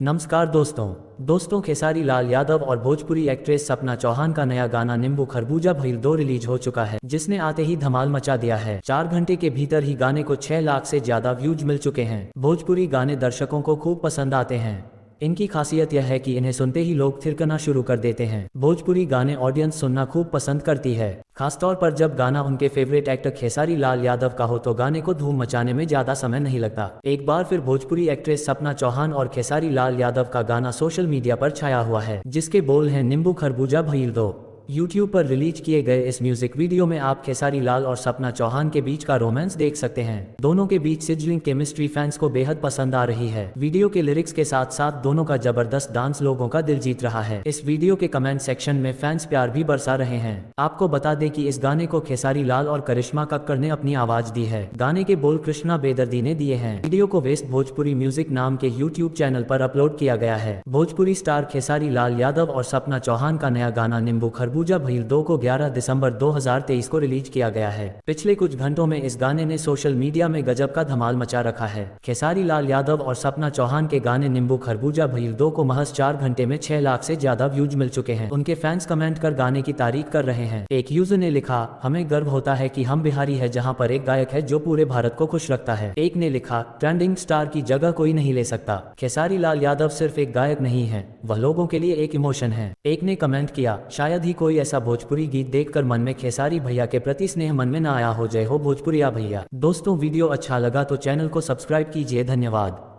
नमस्कार दोस्तों खेसारी लाल यादव और भोजपुरी एक्ट्रेस सपना चौहान का नया गाना नींबू खरबूजा भइल 2 रिलीज हो चुका है, जिसने आते ही धमाल मचा दिया है। 4 घंटे के भीतर ही गाने को 6 लाख से ज्यादा व्यूज मिल चुके हैं। भोजपुरी गाने दर्शकों को खूब पसंद आते हैं। इनकी खासियत यह है कि इन्हें सुनते ही लोग थिरकना शुरू कर देते हैं। भोजपुरी गाने ऑडियंस सुनना खूब पसंद करती है, खासतौर पर जब गाना उनके फेवरेट एक्टर खेसारी लाल यादव का हो तो गाने को धूम मचाने में ज्यादा समय नहीं लगता। एक बार फिर भोजपुरी एक्ट्रेस सपना चौहान और खेसारी लाल यादव का गाना सोशल मीडिया पर छाया हुआ है, जिसके बोल हैं नींबू खरबूजा भइल दो। यूट्यूब पर रिलीज किए गए इस म्यूजिक वीडियो में आप खेसारी लाल और सपना चौहान के बीच का रोमांस देख सकते हैं। दोनों के बीच सिजलिंग केमिस्ट्री फैंस को बेहद पसंद आ रही है। वीडियो के लिरिक्स के साथ साथ दोनों का जबरदस्त डांस लोगों का दिल जीत रहा है। इस वीडियो के कमेंट सेक्शन में फैंस प्यार भी बरसा रहे हैं। आपको बता दें कि इस गाने को खेसारी लाल और करिश्मा कक्कड़ ने अपनी आवाज दी है। गाने के बोल कृष्णा बेदर्दी ने दिए हैं। वीडियो को वेस्ट भोजपुरी म्यूजिक नाम के यूट्यूब चैनल पर अपलोड किया गया है। भोजपुरी स्टार खेसारी लाल यादव और सपना चौहान का नया गाना नींबू खरबूजा भइल 2 को 11 दिसंबर 2023 को रिलीज किया गया है। पिछले कुछ घंटों में इस गाने ने सोशल मीडिया में गजब का धमाल मचा रखा है। खेसारी लाल यादव और सपना चौहान के गाने नींबू खरबूजा भइल 2 को महज 4 घंटे में 6 लाख से ज्यादा व्यूज मिल चुके हैं। उनके फैंस कमेंट कर गाने की तारीफ कर रहे हैं। एक यूजर ने लिखा, हमें गर्व होता है कि हम बिहारी है जहां पर एक गायक है जो पूरे भारत को खुश रखता है। एक ने लिखा, ट्रेंडिंग स्टार की जगह कोई नहीं ले सकता। खेसारी लाल यादव सिर्फ एक गायक नहीं है, वह लोगों के लिए एक इमोशन है। एक ने कमेंट किया, शायद ही कोई ऐसा भोजपुरी गीत देखकर मन में खेसारी भैया के प्रति स्नेह मन में न आया हो। जय हो भोजपुरिया भैया। दोस्तों वीडियो अच्छा लगा तो चैनल को सब्सक्राइब कीजिए। धन्यवाद।